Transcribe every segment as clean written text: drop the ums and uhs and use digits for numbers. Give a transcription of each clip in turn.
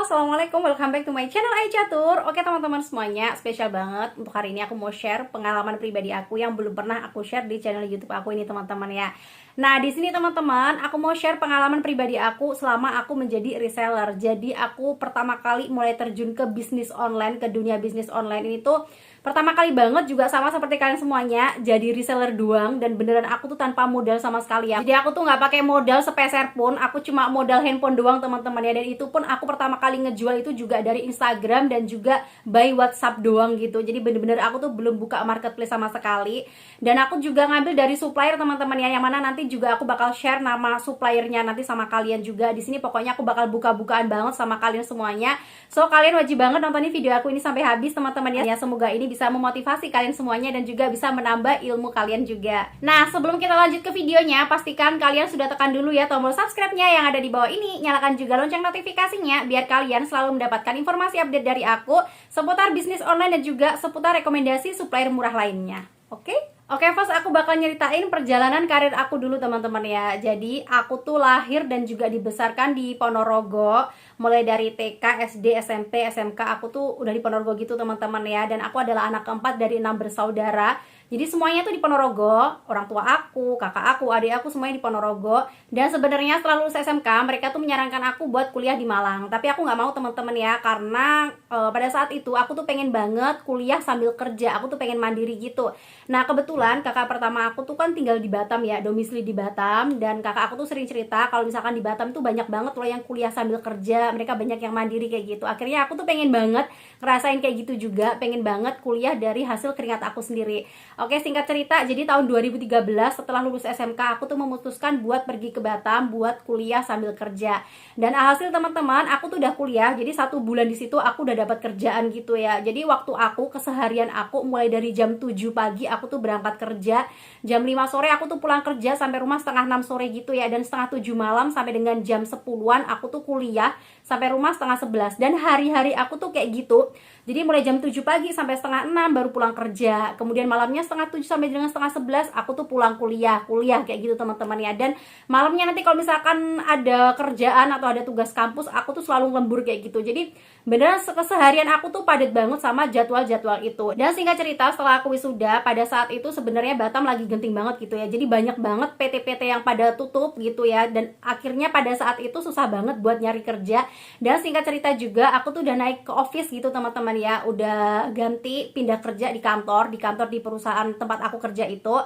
assalamualaikum, welcome back to my channel Ai Catur. Oke teman-teman semuanya, spesial banget untuk hari ini aku mau share pengalaman pribadi aku yang belum pernah aku share di channel YouTube aku ini teman-teman ya. Nah di sini teman-teman, aku mau share pengalaman pribadi aku selama aku menjadi reseller. Jadi aku pertama kali mulai terjun ke bisnis online, ke dunia bisnis online ini tuh pertama kali banget juga sama seperti kalian semuanya, jadi reseller doang, dan beneran aku tuh tanpa modal sama sekali ya. Jadi aku tuh nggak pakai modal sepeser pun, aku cuma modal handphone doang teman-teman ya. Dan itu pun aku pertama kali ngejual itu juga dari Instagram dan juga by WhatsApp doang gitu. Jadi bener-bener aku tuh belum buka marketplace sama sekali. Dan aku juga ngambil dari supplier teman-teman ya, yang mana nanti juga aku bakal share nama suppliernya nanti sama kalian juga. Di sini pokoknya aku bakal buka-bukaan banget sama kalian semuanya. So kalian wajib banget nontonin video aku ini sampai habis teman-teman ya. Semoga ini bisa memotivasi kalian semuanya dan juga bisa menambah ilmu kalian juga. Nah, sebelum kita lanjut ke videonya, pastikan kalian sudah tekan dulu ya tombol subscribe-nya yang ada di bawah ini. Nyalakan juga lonceng notifikasinya biar kalian selalu mendapatkan informasi update dari aku seputar bisnis online dan juga seputar rekomendasi supplier murah lainnya. Oke? Oke, first aku bakal nyeritain perjalanan karir aku dulu teman-teman ya. Jadi aku tuh lahir dan juga dibesarkan di Ponorogo. Mulai dari TK, SD, SMP, SMK aku tuh udah di Ponorogo gitu teman-teman ya. Dan aku adalah anak keempat dari 6 bersaudara. Jadi semuanya tuh di Ponorogo, orang tua aku, kakak aku, adik aku semuanya di Ponorogo. Dan sebenarnya setelah lulus SMK, mereka tuh menyarankan aku buat kuliah di Malang. Tapi aku nggak mau teman-teman ya, karena pada saat itu aku tuh pengen banget kuliah sambil kerja. Aku tuh pengen mandiri gitu. Nah kebetulan kakak pertama aku tuh kan tinggal di Batam ya, domisili di Batam. Dan kakak aku tuh sering cerita kalau misalkan di Batam tuh banyak banget loh yang kuliah sambil kerja. Mereka banyak yang mandiri kayak gitu. Akhirnya aku tuh pengen banget ngerasain kayak gitu juga. Pengen banget kuliah dari hasil keringat aku sendiri. Oke, singkat cerita, jadi tahun 2013 setelah lulus SMK aku tuh memutuskan buat pergi ke Batam buat kuliah sambil kerja. Dan alhasil teman-teman, aku tuh udah kuliah, jadi 1 bulan di situ aku udah dapat kerjaan gitu ya. Jadi waktu aku keseharian aku mulai dari jam 7 pagi aku tuh berangkat kerja, jam 5 sore aku tuh pulang kerja sampai rumah setengah 6 sore gitu ya, dan setengah 7 malam sampai dengan jam 10-an aku tuh kuliah sampai rumah setengah 11. Dan hari-hari aku tuh kayak gitu. Jadi mulai jam 7 pagi sampai setengah 6 baru pulang kerja. Kemudian malamnya setengah 7 sampai dengan setengah 11 aku tuh pulang kuliah kayak gitu teman-teman ya. Dan malamnya nanti kalau misalkan ada kerjaan atau ada tugas kampus, aku tuh selalu lembur kayak gitu. Jadi beneran keseharian aku tuh padat banget sama jadwal-jadwal itu. Dan singkat cerita, setelah aku wisuda, pada saat itu sebenarnya Batam lagi genting banget gitu ya. Jadi banyak banget PT-PT yang pada tutup gitu ya. Dan akhirnya pada saat itu susah banget buat nyari kerja. Dan singkat cerita juga, aku tuh udah naik ke office gitu teman-teman ya, udah ganti pindah kerja di kantor di perusahaan tempat aku kerja itu.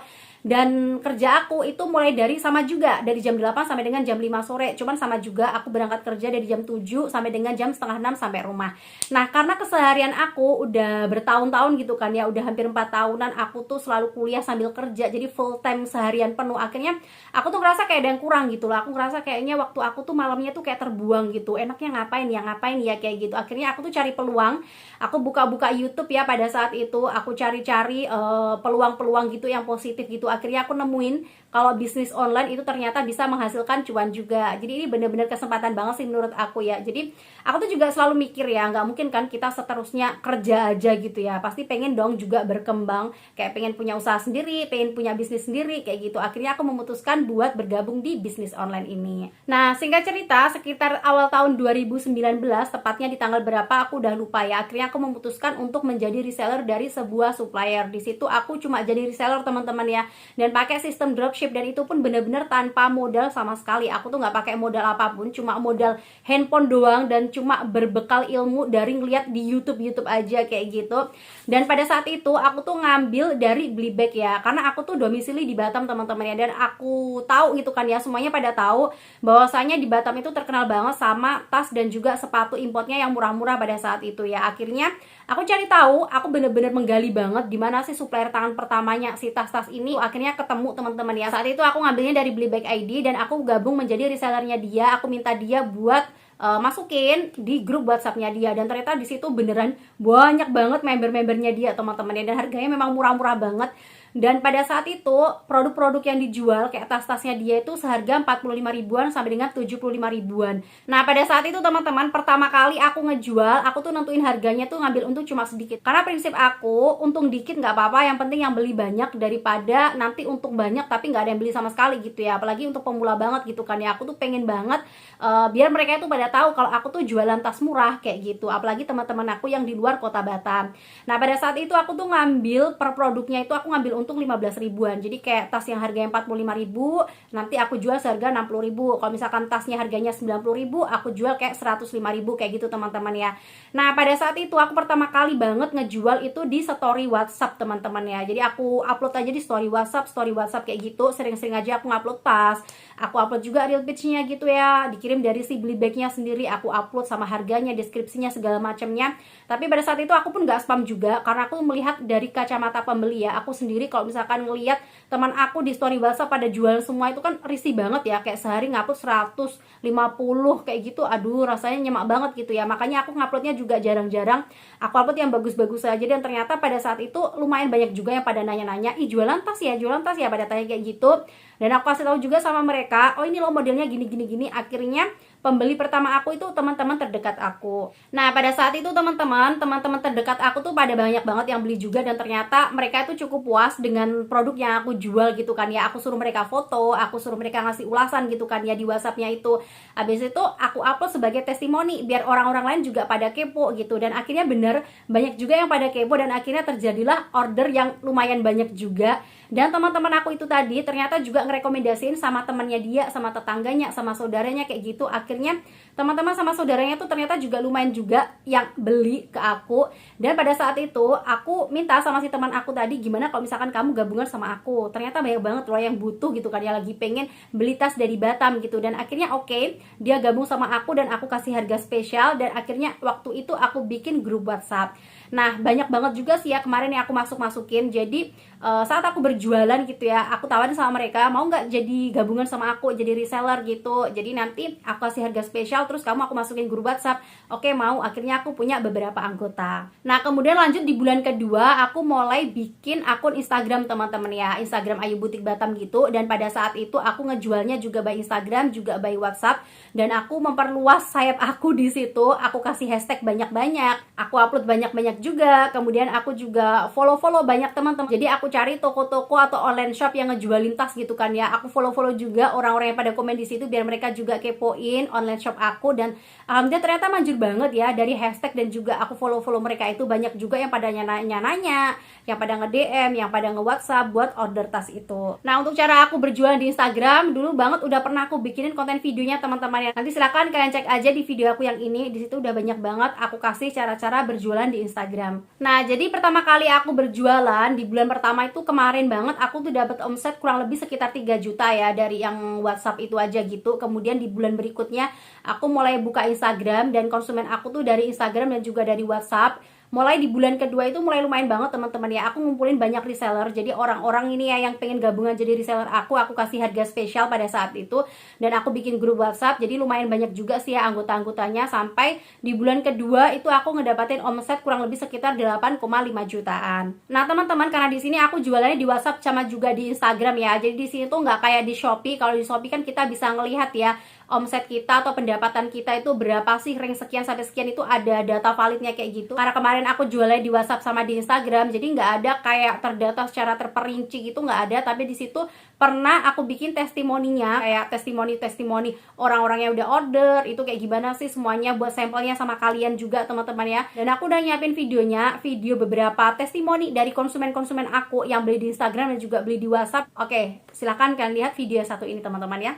Dan kerja aku itu mulai dari sama juga, dari jam 8 sampai dengan jam 5 sore. Cuman sama juga, aku berangkat kerja dari jam 7 sampai dengan jam setengah 6 sampai rumah. Nah karena keseharian aku udah bertahun-tahun gitu kan ya, udah hampir 4 tahunan aku tuh selalu kuliah sambil kerja, jadi full time seharian penuh. Akhirnya aku tuh ngerasa kayak ada yang kurang gitu lah. Aku ngerasa kayaknya waktu aku tuh malamnya tuh kayak terbuang gitu. Enaknya ngapain ya kayak gitu. Akhirnya aku tuh cari peluang. Aku buka-buka YouTube ya pada saat itu. Aku cari-cari peluang-peluang gitu yang positif gitu. Akhirnya aku nemuin kalau bisnis online itu ternyata bisa menghasilkan cuan juga. Jadi ini bener-bener kesempatan banget sih menurut aku ya. Jadi aku tuh juga selalu mikir ya, nggak mungkin kan kita seterusnya kerja aja gitu ya. Pasti pengen dong juga berkembang, kayak pengen punya usaha sendiri, pengen punya bisnis sendiri kayak gitu. Akhirnya aku memutuskan buat bergabung di bisnis online ini. Nah singkat cerita, sekitar awal tahun 2019, tepatnya di tanggal berapa aku udah lupa ya. Akhirnya aku memutuskan untuk menjadi reseller dari sebuah supplier. Di situ aku cuma jadi reseller teman-teman ya, dan pakai sistem dropship. Dan itu pun bener-bener tanpa modal sama sekali. Aku tuh nggak pakai modal apapun, cuma modal handphone doang dan cuma berbekal ilmu dari ngeliat di YouTube aja kayak gitu. Dan pada saat itu aku tuh ngambil dari Blibag ya, karena aku tuh domisili di Batam teman-teman ya, dan aku tahu gitu kan ya, semuanya pada tahu bahwasanya di Batam itu terkenal banget sama tas dan juga sepatu importnya yang murah-murah pada saat itu ya. Akhirnya aku cari tahu, aku bener-bener menggali banget gimana sih supplier tangan pertamanya si tas-tas ini. Akhirnya ketemu teman-teman ya. Saat itu aku ngambilnya dari Blibag ID dan aku gabung menjadi resellernya dia. Aku minta dia buat masukin di grup WhatsAppnya dia, dan ternyata di situ beneran banyak banget member-membernya dia teman-teman ya, dan harganya memang murah-murah banget. Dan pada saat itu produk-produk yang dijual kayak tas-tasnya dia itu seharga 45 ribuan sampai dengan 75 ribuan. Nah pada saat itu teman-teman, pertama kali aku ngejual, aku tuh nentuin harganya tuh ngambil untung cuma sedikit. Karena prinsip aku, untung dikit nggak apa-apa, yang penting yang beli banyak daripada nanti untung banyak tapi nggak ada yang beli sama sekali gitu ya. Apalagi untuk pemula banget gitu kan ya, aku tuh pengen banget biar mereka itu pada tahu kalau aku tuh jualan tas murah kayak gitu. Apalagi teman-teman aku yang di luar kota Batam. Nah pada saat itu aku tuh ngambil per produknya itu aku ngambil untung 15 ribuan. Jadi kayak tas yang harganya 45 ribu nanti aku jual seharga 60 ribu. Kalau misalkan tasnya harganya 90 ribu aku jual kayak 105 ribu kayak gitu teman-teman ya. Nah pada saat itu aku pertama kali banget ngejual itu di story WhatsApp teman-teman ya. Jadi aku upload aja di story WhatsApp kayak gitu. Sering-sering aja aku ngupload tas, aku upload juga real pitch-nya gitu ya, dikirim dari si beli bagnya sendiri, aku upload sama harganya, deskripsinya, segala macamnya. Tapi pada saat itu aku pun gak spam juga, karena aku melihat dari kacamata pembeli ya. Aku sendiri kalau misalkan ngelihat teman aku di story WhatsApp pada jual semua itu kan risih banget ya, kayak sehari ngupload 150 kayak gitu, aduh rasanya nyemak banget gitu ya. Makanya aku nguploadnya juga jarang-jarang, aku upload yang bagus-bagus saja. Dan ternyata pada saat itu lumayan banyak juga yang pada nanya-nanya, ih jualan tas ya, pada tanya kayak gitu. Dan aku kasih tahu juga sama mereka, oh ini loh modelnya gini. Akhirnya pembeli pertama aku itu teman-teman terdekat aku. Nah pada saat itu teman-teman terdekat aku tuh pada banyak banget yang beli juga. Dan ternyata mereka itu cukup puas dengan produk yang aku jual gitu kan ya. Aku suruh mereka foto, aku suruh mereka ngasih ulasan gitu kan ya di WhatsAppnya itu. Habis itu aku upload sebagai testimoni biar orang-orang lain juga pada kepo gitu. Dan akhirnya bener banyak juga yang pada kepo, dan akhirnya terjadilah order yang lumayan banyak juga. Dan teman-teman aku itu tadi ternyata juga ngerekomendasiin sama temannya dia, sama tetangganya, sama saudaranya kayak gitu. Akhirnya teman-teman sama saudaranya tuh ternyata juga lumayan juga yang beli ke aku. Dan pada saat itu aku minta sama si teman aku tadi, gimana kalau misalkan kamu gabungan sama aku. Ternyata banyak banget loh yang butuh gitu kan ya, lagi pengen beli tas dari Batam gitu. Dan akhirnya oke, dia gabung sama aku dan aku kasih harga spesial. Dan akhirnya waktu itu aku bikin grup WhatsApp. Nah banyak banget juga sih ya kemarin yang aku masukin. Jadi saat aku berjualan gitu ya, aku tawarin sama mereka, mau nggak jadi gabungan sama aku jadi reseller gitu. Jadi nanti aku kasih harga spesial, terus kamu aku masukin grup WhatsApp. Oke mau. Akhirnya aku punya beberapa anggota. Nah kemudian lanjut di bulan kedua aku mulai bikin akun Instagram teman-teman ya, Instagram Ayu Butik Batam gitu. Dan pada saat itu aku ngejualnya juga by Instagram, juga by WhatsApp. Dan aku memperluas sayap aku di situ. Aku kasih hashtag banyak-banyak, aku upload banyak-banyak juga. Kemudian aku juga follow banyak teman-teman. Jadi aku cari toko-toko atau online shop yang ngejualin tas gitu kan ya. Aku follow juga orang-orang yang pada komen di situ biar mereka juga kepoin online shop aku. Dan alhamdulillah ternyata manjur banget ya, dari hashtag dan juga aku follow mereka itu banyak juga yang pada nanya-nanya, yang pada nge-DM, yang pada nge-WhatsApp buat order tas itu. Nah untuk cara aku berjualan di Instagram, dulu banget udah pernah aku bikinin konten videonya teman-teman ya. Nanti silahkan kalian cek aja di video aku yang ini, di situ udah banyak banget aku kasih cara-cara berjualan di Instagram. Nah jadi pertama kali aku berjualan di bulan pertama itu kemarin banget, aku tuh dapat omset kurang lebih sekitar 3 juta ya dari yang WhatsApp itu aja gitu. Kemudian di bulan berikutnya aku mulai buka Instagram, dan konsumen aku tuh dari Instagram dan juga dari WhatsApp. Mulai di bulan kedua itu mulai lumayan banget teman-teman ya, aku ngumpulin banyak reseller. Jadi orang-orang ini ya yang pengen gabungan jadi reseller aku kasih harga spesial pada saat itu. Dan aku bikin grup WhatsApp, jadi lumayan banyak juga sih ya anggota-anggotanya. Sampai di bulan kedua itu aku ngedapatin omset kurang lebih sekitar 8,5 jutaan. Nah teman-teman, karena di sini aku jualannya di WhatsApp sama juga di Instagram ya. Jadi di sini tuh nggak kayak di Shopee. Kalau di Shopee kan kita bisa ngelihat ya omset kita atau pendapatan kita itu berapa sih, rank sekian sampai sekian, itu ada data validnya kayak gitu. Karena kemarin aku jualnya di WhatsApp sama di Instagram, jadi nggak ada kayak terdata secara terperinci gitu, nggak ada. Tapi di situ pernah aku bikin testimoninya, kayak testimoni orang-orang yang udah order itu kayak gimana sih semuanya, buat sampelnya sama kalian juga teman-teman ya. Dan aku udah nyiapin videonya, video beberapa testimoni dari konsumen-konsumen aku yang beli di Instagram dan juga beli di WhatsApp. Oke, silahkan kalian lihat video satu ini teman-teman ya.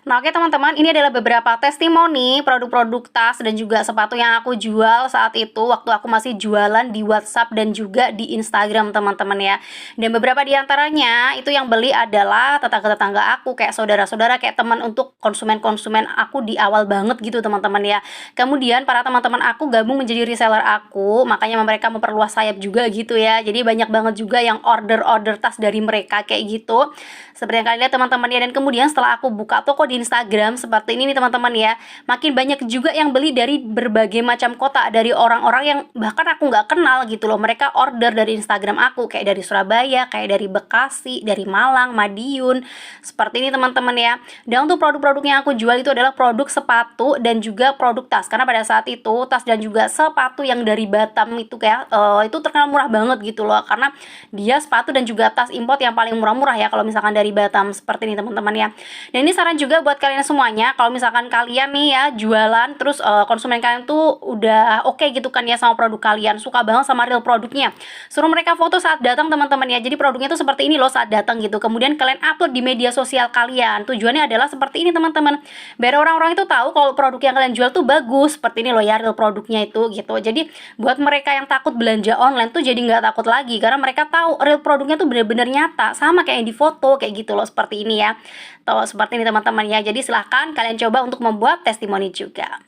Nah oke teman-teman, ini adalah beberapa testimoni produk-produk tas dan juga sepatu yang aku jual saat itu waktu aku masih jualan di WhatsApp dan juga di Instagram teman-teman ya. Dan beberapa diantaranya itu yang beli adalah tetangga-tetangga aku, kayak saudara-saudara, kayak teman untuk konsumen-konsumen aku di awal banget gitu teman-teman ya. Kemudian para teman-teman aku gabung menjadi reseller aku, makanya mereka memperluas sayap juga gitu ya. Jadi banyak banget juga yang order tas dari mereka kayak gitu, seperti yang kalian lihat teman-teman ya. Dan kemudian setelah aku buka toko di di Instagram seperti ini nih teman-teman ya. Makin banyak juga yang beli dari berbagai macam kota, dari orang-orang yang bahkan aku nggak kenal gitu loh. Mereka order dari Instagram aku, kayak dari Surabaya, kayak dari Bekasi, dari Malang, Madiun, seperti ini teman-teman ya. Dan untuk produk-produk yang aku jual itu adalah produk sepatu dan juga produk tas, karena pada saat itu tas dan juga sepatu yang dari Batam itu kayak itu terkenal murah banget gitu loh, karena dia sepatu dan juga tas import yang paling murah-murah ya kalau misalkan dari Batam, seperti ini teman-teman ya. Dan ini saran juga buat kalian semuanya, kalau misalkan kalian nih ya jualan terus konsumen kalian tuh udah oke gitu kan ya sama produk kalian, suka banget sama real produknya, suruh mereka foto saat datang teman-teman ya. Jadi produknya tuh seperti ini loh saat datang gitu, kemudian kalian upload di media sosial kalian. Tujuannya adalah seperti ini teman-teman, biar orang-orang itu tahu kalau produk yang kalian jual tuh bagus, seperti ini loh ya real produknya itu gitu. Jadi buat mereka yang takut belanja online tuh jadi nggak takut lagi, karena mereka tahu real produknya tuh bener-bener nyata sama kayak yang di foto kayak gitu loh, seperti ini ya. Tuh seperti ini teman-teman ya. Jadi silahkan kalian coba untuk membuat testimoni juga.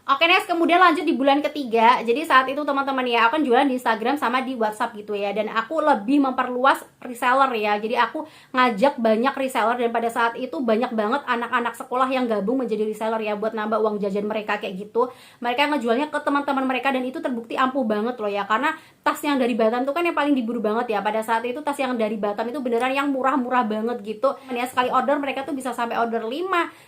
Oke next, kemudian lanjut di bulan ketiga. Jadi saat itu teman-teman ya, aku kan jualan di Instagram sama di WhatsApp gitu ya. Dan aku lebih memperluas reseller ya. Jadi aku ngajak banyak reseller, dan pada saat itu banyak banget anak-anak sekolah yang gabung menjadi reseller ya, buat nambah uang jajan mereka kayak gitu. Mereka ngejualnya ke teman-teman mereka, dan itu terbukti ampuh banget loh ya. Karena tas yang dari Batam tuh kan yang paling diburu banget ya. Pada saat itu tas yang dari Batam itu beneran yang murah-murah banget gitu. Ya sekali order mereka tuh bisa sampai order 5,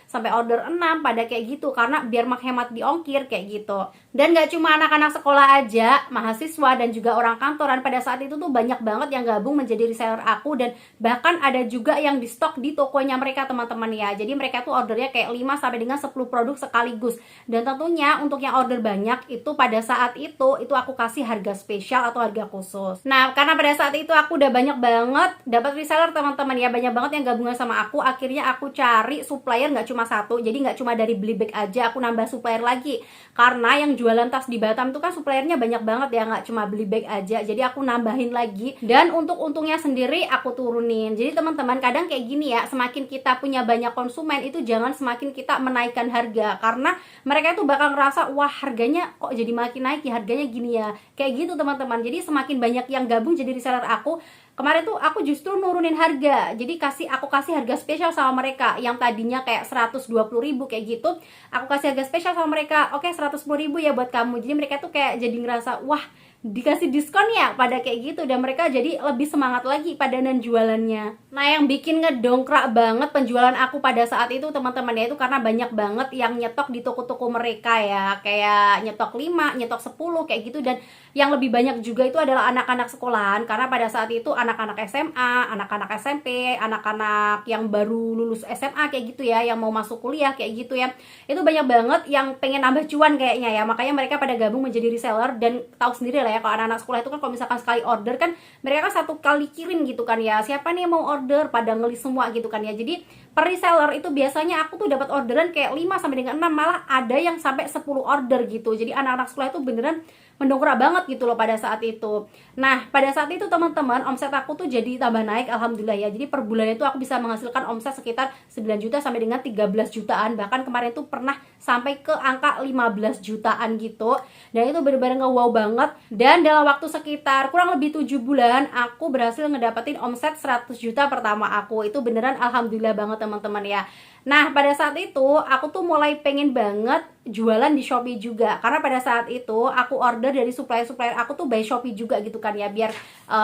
sampai order 6 pada kayak gitu, karena biar menghemat di ongkir kayak gitu. Dan gak cuma anak-anak sekolah aja, mahasiswa dan juga orang kantoran pada saat itu tuh banyak banget yang gabung menjadi reseller aku, dan bahkan ada juga yang di stok di tokonya mereka teman-teman ya. Jadi mereka tuh ordernya kayak 5 sampai dengan 10 produk sekaligus. Dan tentunya untuk yang order banyak itu pada saat itu aku kasih harga spesial atau harga khusus. Nah, karena pada saat itu aku udah banyak banget dapat reseller teman-teman ya, banyak banget yang gabungan sama aku. Akhirnya aku cari supplier nggak cuma satu, jadi nggak cuma dari beli bag aja, aku nambah supplier lagi. Karena yang jualan tas di Batam tuh kan suppliernya banyak banget ya, nggak cuma beli bag aja. Jadi aku nambahin lagi, dan untuk untungnya sendiri aku turunin. Jadi teman-teman kadang kayak gini ya, semakin kita punya banyak konsumen itu jangan semakin kita menaikkan harga, karena mereka itu bakal ngerasa wah harganya kok jadi makin naik ya, harganya gini ya, kayak gitu teman-teman. Jadi semakin banyak yang gabung jadi reseller aku, kemarin tuh aku justru nurunin harga. Jadi aku kasih harga spesial sama mereka. Yang tadinya kayak 120.000 kayak gitu, aku kasih harga spesial sama mereka. Oke, 110.000 ya buat kamu. Jadi mereka tuh kayak jadi ngerasa wah dikasih diskon ya pada kayak gitu, dan mereka jadi lebih semangat lagi pada jualannya. Nah, yang bikin ngedongkrak banget penjualan aku pada saat itu teman-teman ya, itu karena banyak banget yang nyetok di toko-toko mereka ya, kayak nyetok 5, nyetok 10 kayak gitu. Dan yang lebih banyak juga itu adalah anak-anak sekolahan, karena pada saat itu anak-anak SMA, anak-anak SMP, anak-anak yang baru lulus SMA kayak gitu ya, yang mau masuk kuliah kayak gitu ya. Itu banyak banget yang pengen nambah cuan kayaknya ya, makanya mereka pada gabung menjadi reseller. Dan tahu sendiri lah ya, kalau anak-anak sekolah itu kan kalau misalkan sekali order kan mereka kan satu kali kirim gitu kan ya, siapa nih yang mau order, pada ngelis semua gitu kan ya. Jadi per reseller itu biasanya aku tuh dapat orderan kayak 5 sampai dengan 6, malah ada yang sampai 10 order gitu. Jadi anak-anak sekolah itu beneran mendongkrak banget gitu loh pada saat itu. Nah, pada saat itu teman-teman, omset aku tuh jadi tambah naik alhamdulillah ya. Jadi per bulannya itu aku bisa menghasilkan omset sekitar 9 juta sampai dengan 13 jutaan. Bahkan kemarin tuh pernah sampai ke angka 15 jutaan gitu. Dan itu bener-bener nge-wow banget. Dan dalam waktu sekitar kurang lebih 7 bulan aku berhasil ngedapetin omset 100 juta pertama aku. Itu beneran alhamdulillah banget teman-teman ya. Nah, pada saat itu aku tuh mulai pengen banget jualan di Shopee juga, karena pada saat itu aku order dari supplier-supplier aku tuh by Shopee juga gitu kan ya, biar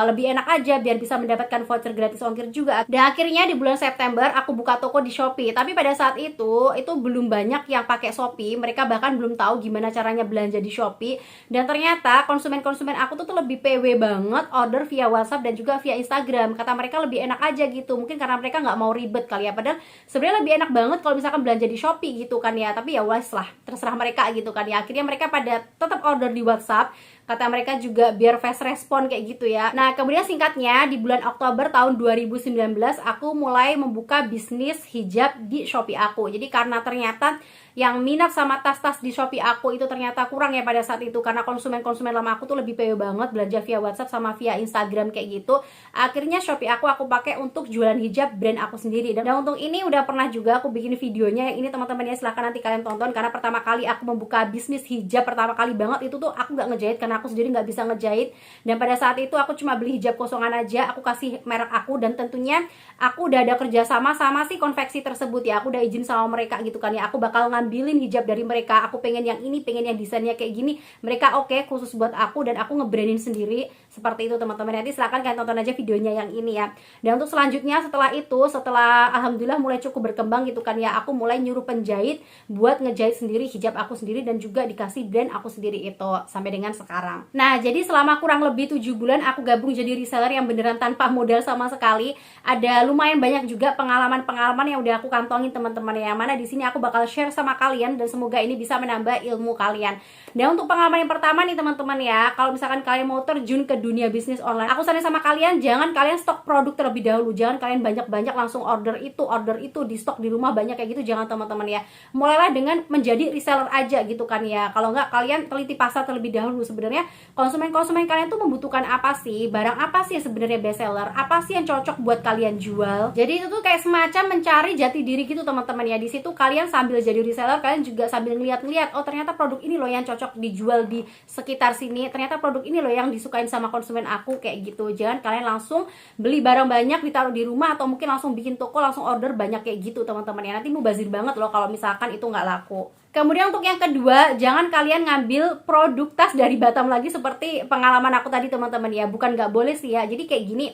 lebih enak aja, biar bisa mendapatkan voucher gratis ongkir juga. Dan akhirnya di bulan September aku buka toko di Shopee. Tapi pada saat itu belum banyak yang pakai Shopee, mereka bahkan belum tahu gimana caranya belanja di Shopee. Dan ternyata konsumen-konsumen aku tuh lebih PW banget order via WhatsApp dan juga via Instagram. Kata mereka lebih enak aja gitu, mungkin karena mereka nggak mau ribet kali ya, padahal sebenarnya lebih enak banget kalau misalkan belanja di Shopee gitu kan ya. Tapi ya wes lah, terserah mereka gitu kan ya. Akhirnya mereka pada tetap order di WhatsApp, kata mereka juga biar fast respon kayak gitu ya. Nah, kemudian singkatnya di bulan Oktober tahun 2019 aku mulai membuka bisnis hijab di Shopee aku. Jadi karena ternyata yang minat sama tas-tas di Shopee aku itu ternyata kurang ya pada saat itu, karena konsumen-konsumen lama aku tuh lebih PW banget belanja via WhatsApp sama via Instagram kayak gitu. Akhirnya Shopee aku pakai untuk jualan hijab brand aku sendiri. Dan untuk ini udah pernah juga aku bikin videonya, yang ini teman-teman ya, silahkan nanti kalian tonton. Karena pertama kali aku membuka bisnis hijab, pertama kali banget itu tuh aku nggak ngejahit karena karena aku sendiri nggak bisa ngejahit. Dan pada saat itu aku cuma beli hijab kosongan aja, aku kasih merek aku, dan tentunya aku udah ada kerja sama si konveksi tersebut ya. Aku udah izin sama mereka gitu kan ya, aku bakal ngambilin hijab dari mereka, aku pengen yang ini, pengen yang desainnya kayak gini, mereka oke, khusus buat aku, dan aku ngebrandin sendiri seperti itu teman-teman. Nanti silahkan kalian tonton aja videonya yang ini ya. Dan untuk selanjutnya setelah alhamdulillah mulai cukup berkembang gitu kan ya, aku mulai nyuruh penjahit buat ngejahit sendiri hijab aku sendiri, dan juga dikasih brand aku sendiri itu sampai dengan sekarang. Nah, jadi selama kurang lebih 7 bulan aku gabung jadi reseller yang beneran tanpa modal sama sekali. Ada lumayan banyak juga pengalaman-pengalaman yang udah aku kantongin teman-teman ya, mana di sini aku bakal share sama kalian, dan semoga ini bisa menambah ilmu kalian. Dan untuk pengalaman yang pertama nih teman-teman ya, kalau misalkan kalian mau terjun ke dunia bisnis online, aku saran sama kalian, jangan kalian stok produk terlebih dahulu, jangan kalian banyak-banyak langsung order itu di stok di rumah banyak kayak gitu, jangan teman-teman ya. Mulailah dengan menjadi reseller aja gitu kan ya. Kalau nggak, kalian teliti pasar terlebih dahulu, sebenarnya konsumen kalian tuh membutuhkan apa sih, barang apa sih yang sebenarnya best seller, apa sih yang cocok buat kalian jual. Jadi itu tuh kayak semacam mencari jati diri gitu teman-teman ya. Di situ kalian sambil jadi reseller, kalian juga sambil ngeliat-ngeliat, oh ternyata produk ini loh yang cocok dijual di sekitar sini, ternyata produk ini loh yang disukain sama konsumen aku kayak gitu. Jangan kalian langsung beli barang banyak ditaruh di rumah, atau mungkin langsung bikin toko langsung order banyak kayak gitu teman-teman ya. Nanti mubazir banget loh kalau misalkan itu nggak laku. Kemudian untuk yang kedua, jangan kalian ngambil produk tas dari Batam lagi seperti pengalaman aku tadi teman-teman ya. Bukan nggak boleh sih ya, jadi kayak gini.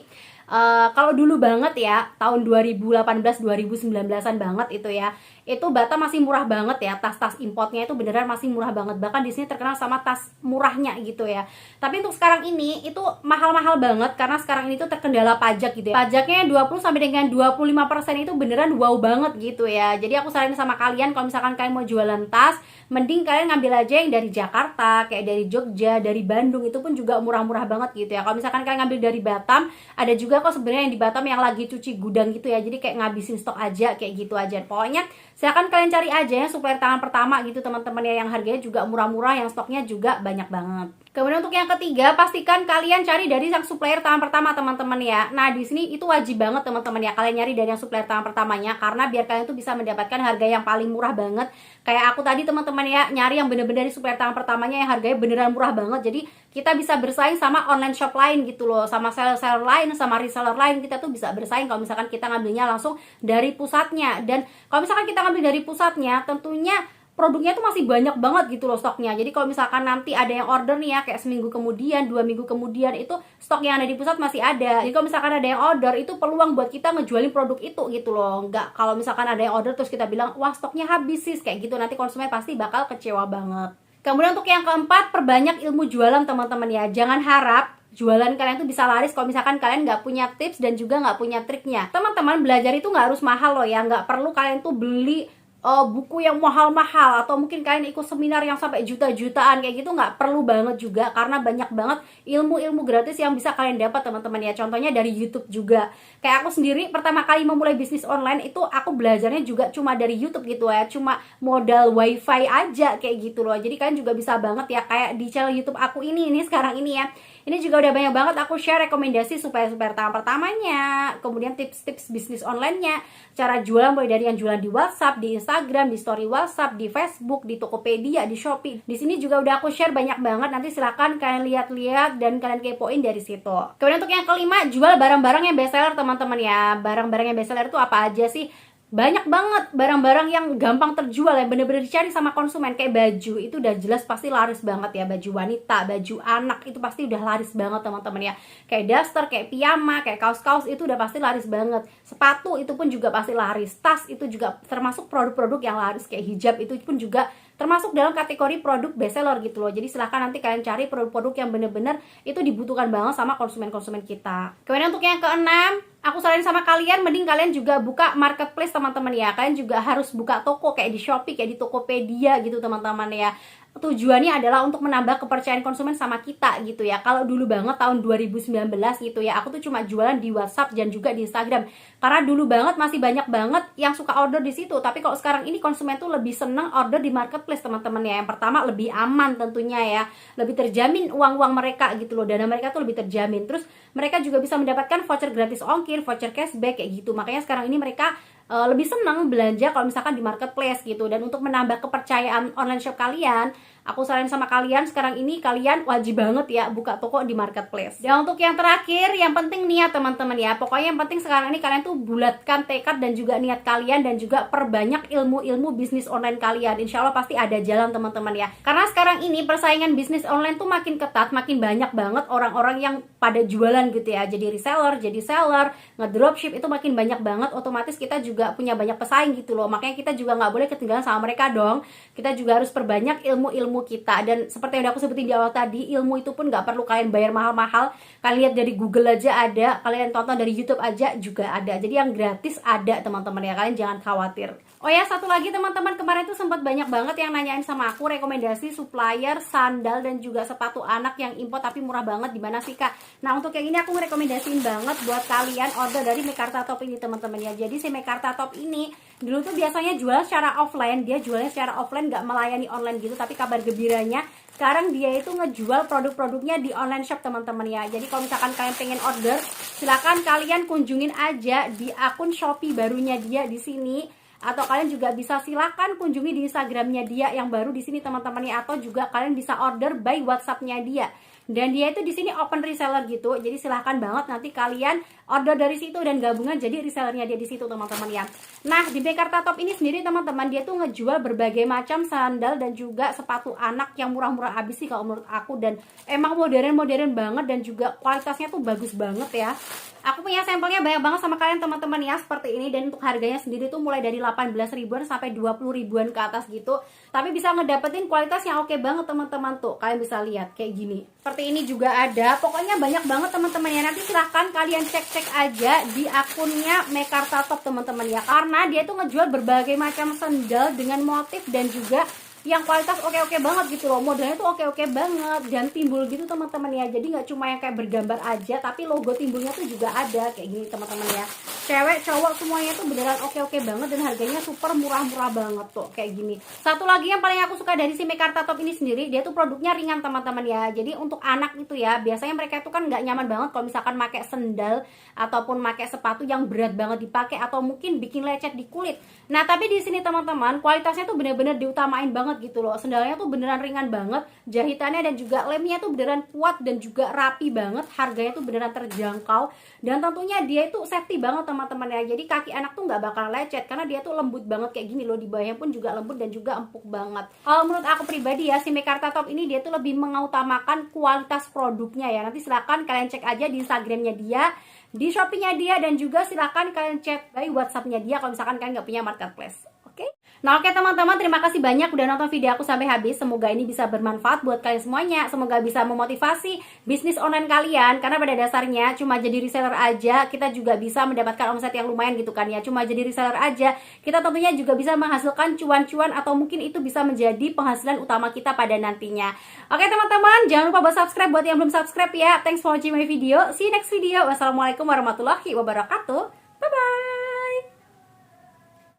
Kalau dulu banget ya, tahun 2018-2019an banget itu ya, itu Batam masih murah banget ya, tas-tas importnya itu beneran masih murah banget. Bahkan di sini terkenal sama tas murahnya gitu ya. Tapi untuk sekarang ini itu mahal-mahal banget, karena sekarang ini tuh terkendala pajak gitu ya. Pajaknya 20 sampai dengan 25% itu beneran wow banget gitu ya. Jadi aku saranin sama kalian, kalau misalkan kalian mau jualan tas, mending kalian ngambil aja yang dari Jakarta, kayak dari Jogja, dari Bandung, itu pun juga murah-murah banget gitu ya. Kalau misalkan kalian ngambil dari Batam, ada juga kok sebenarnya yang di Batam yang lagi cuci gudang gitu ya, jadi kayak ngabisin stok aja kayak gitu aja. Pokoknya silakan kalian cari aja yang supplier tangan pertama gitu teman-teman ya, yang harganya juga murah-murah, yang stoknya juga banyak banget. Kemudian untuk yang ketiga, pastikan kalian cari dari yang supplier tangan pertama teman-teman ya. Nah di sini itu wajib banget teman-teman ya, kalian nyari dari yang supplier tangan pertamanya, karena biar kalian tuh bisa mendapatkan harga yang paling murah banget. Kayak aku tadi teman-teman ya, nyari yang bener-bener dari supplier tangan pertamanya yang harganya beneran murah banget. Jadi kita bisa bersaing sama online shop lain gitu loh, sama seller-seller lain, sama reseller lain. Kita tuh bisa bersaing kalau misalkan kita ngambilnya langsung dari pusatnya. Dan kalau misalkan kita ngambil dari pusatnya, tentunya produknya tuh masih banyak banget gitu loh stoknya. Jadi kalau misalkan nanti ada yang order nih ya, kayak seminggu kemudian, 2 minggu kemudian, itu stok yang ada di pusat masih ada. Jadi kalau misalkan ada yang order, itu peluang buat kita ngejualin produk itu gitu loh. Nggak kalau misalkan ada yang order terus kita bilang, wah stoknya habis sih, kayak gitu, nanti konsumen pasti bakal kecewa banget. Kemudian untuk yang keempat, perbanyak ilmu jualan teman-teman ya. Jangan harap jualan kalian tuh bisa laris kalau misalkan kalian nggak punya tips dan juga nggak punya triknya. Teman-teman, belajar itu nggak harus mahal loh ya. Nggak perlu kalian tuh beli buku yang mahal-mahal, atau mungkin kalian ikut seminar yang sampai juta-jutaan kayak gitu, nggak perlu banget juga, karena banyak banget ilmu-ilmu gratis yang bisa kalian dapat teman-teman ya. Contohnya dari YouTube juga. Kayak aku sendiri pertama kali memulai bisnis online itu aku belajarnya juga cuma dari YouTube gitu ya, cuma modal wifi aja kayak gitu loh. Jadi kalian juga bisa banget ya, kayak di channel YouTube aku ini sekarang ini ya. Ini juga udah banyak banget aku share rekomendasi supplier tangan pertamanya, kemudian tips-tips bisnis online-nya, cara jualan mulai dari yang jualan di WhatsApp, di Instagram, di story WhatsApp, di Facebook, di Tokopedia, di Shopee. Di sini juga udah aku share banyak banget. Nanti silahkan kalian lihat-lihat dan kalian kepoin dari situ. Kemudian untuk yang kelima, jual barang-barang yang best seller teman-teman ya. Barang-barang yang best seller itu apa aja sih? Banyak banget barang-barang yang gampang terjual, yang bener-bener dicari sama konsumen. Kayak baju, itu udah jelas pasti laris banget ya. Baju wanita, baju anak, itu pasti udah laris banget teman-teman ya. Kayak daster, kayak piyama, kayak kaos-kaos, itu udah pasti laris banget. Sepatu itu pun juga pasti laris. Tas itu juga termasuk produk-produk yang laris. Kayak hijab itu pun juga termasuk dalam kategori produk bestseller gitu loh. Jadi silahkan nanti kalian cari produk-produk yang bener-bener itu dibutuhkan banget sama konsumen-konsumen kita. Kemudian untuk yang keenam, aku saranin sama kalian, mending kalian juga buka marketplace teman-teman ya. Kalian juga harus buka toko kayak di Shopee, kayak di Tokopedia gitu teman-teman ya. Tujuannya adalah untuk menambah kepercayaan konsumen sama kita gitu ya. Kalau dulu banget tahun 2019 gitu ya, aku tuh cuma jualan di WhatsApp dan juga di Instagram. Karena dulu banget masih banyak banget yang suka order di situ. Tapi kalau sekarang ini konsumen tuh lebih seneng order di marketplace teman-teman ya. Yang pertama lebih aman tentunya ya, lebih terjamin uang-uang mereka gitu loh, dana mereka tuh lebih terjamin. Terus mereka juga bisa mendapatkan voucher gratis ongkir, voucher cashback kayak gitu. Makanya sekarang ini mereka lebih senang belanja kalau misalkan di marketplace gitu. Dan untuk menambah kepercayaan online shop kalian, aku saranin sama kalian sekarang ini kalian wajib banget ya buka toko di marketplace. Dan untuk yang terakhir, yang penting niat teman-teman ya. Pokoknya yang penting sekarang ini kalian tuh bulatkan tekad dan juga niat kalian, dan juga perbanyak ilmu-ilmu bisnis online kalian. Insya Allah pasti ada jalan teman-teman ya. Karena sekarang ini persaingan bisnis online tuh makin ketat, makin banyak banget orang-orang yang pada jualan gitu ya. Jadi reseller, jadi seller, ngedropship itu makin banyak banget. Otomatis kita juga punya banyak pesaing gitu loh. Makanya kita juga nggak boleh ketinggalan sama mereka dong. Kita juga harus perbanyak ilmu-ilmu kita. Dan seperti yang udah aku sebutin di awal tadi, ilmu itu pun nggak perlu kalian bayar mahal-mahal. Kalian lihat dari Google aja ada, kalian tonton dari YouTube aja juga ada. Jadi yang gratis ada teman-teman ya, kalian jangan khawatir. Oh ya, satu lagi teman-teman, kemarin tuh sempat banyak banget yang nanyain sama aku rekomendasi supplier sandal dan juga sepatu anak yang import tapi murah banget, di mana sih Kak? Nah, untuk yang ini aku rekomendasiin banget buat kalian order dari Mekarta Top ini teman-teman ya. Jadi si Mekarta Top ini dulu tuh biasanya jual secara offline, dia jualnya secara offline, nggak melayani online gitu. Tapi kabar gembiranya sekarang dia itu ngejual produk-produknya di online shop teman-teman ya. Jadi kalau misalkan kalian pengen order, silakan kalian kunjungin aja di akun Shopee barunya dia di sini, atau kalian juga bisa silakan kunjungi di Instagramnya dia yang baru di sini teman-teman ya, atau juga kalian bisa order by WhatsAppnya dia. Dan dia itu di sini open reseller gitu. Jadi silahkan banget nanti kalian order dari situ dan gabungan jadi resellernya dia di situ teman-teman ya. Nah, di Mekarta Top ini sendiri teman-teman, dia tuh ngejual berbagai macam sandal dan juga sepatu anak yang murah-murah abis sih kalau menurut aku, dan emang modern-modern banget dan juga kualitasnya tuh bagus banget ya. Aku punya sampelnya banyak banget sama kalian teman-teman ya, seperti ini. Dan untuk harganya sendiri tuh mulai dari 18 ribuan sampai 20 ribuan ke atas gitu. Tapi bisa ngedapetin kualitas yang oke banget teman-teman tuh. Kalian bisa lihat kayak gini. Seperti ini juga ada. Pokoknya banyak banget teman-teman ya. Nanti silahkan kalian cek-cek aja di akunnya Mekarta Top teman-teman ya. Karena dia tuh ngejual berbagai macam sandal dengan motif dan juga yang kualitas oke-oke banget gitu loh. Modelnya tuh oke-oke banget dan timbul gitu teman-teman ya. Jadi nggak cuma yang kayak bergambar aja, tapi logo timbulnya tuh juga ada kayak gini teman-teman ya. Cewek cowok semuanya tuh beneran oke-oke banget dan harganya super murah-murah banget tuh kayak gini. Satu lagi yang paling aku suka dari si Mekarta Top ini sendiri, dia tuh produknya ringan teman-teman ya. Jadi untuk anak itu ya, biasanya mereka tuh kan nggak nyaman banget kalau misalkan pakai sendal ataupun pakai sepatu yang berat banget dipakai atau mungkin bikin lecet di kulit. Nah, tapi di sini teman-teman, kualitasnya tuh bener-bener diutamain banget gitu loh. Sendalnya tuh beneran ringan banget, jahitannya dan juga lemnya tuh beneran kuat dan juga rapi banget. Harganya tuh beneran terjangkau dan tentunya dia itu safety banget teman-teman ya. Jadi kaki anak tuh nggak bakal lecet karena dia tuh lembut banget kayak gini loh. Di bawahnya pun juga lembut dan juga empuk banget. Kalau menurut aku pribadi ya, si Mekarta Top ini dia tuh lebih mengutamakan kualitas produknya ya. Nanti silakan kalian cek aja di Instagramnya dia, di Shopee-nya dia, dan juga silakan kalian cek by WhatsApp-nya dia kalau misalkan kalian nggak punya marketplace. Oke? Nah, oke teman-teman, terima kasih banyak udah nonton video aku sampai habis. Semoga ini bisa bermanfaat buat kalian semuanya. Semoga bisa memotivasi bisnis online kalian. Karena pada dasarnya cuma jadi reseller aja kita juga bisa mendapatkan omset yang lumayan gitu kan ya. Cuma jadi reseller aja kita tentunya juga bisa menghasilkan cuan-cuan, atau mungkin itu bisa menjadi penghasilan utama kita pada nantinya. Oke teman-teman, jangan lupa buat subscribe buat yang belum subscribe ya. Thanks for watching my video. See you next video. Wassalamualaikum warahmatullahi wabarakatuh.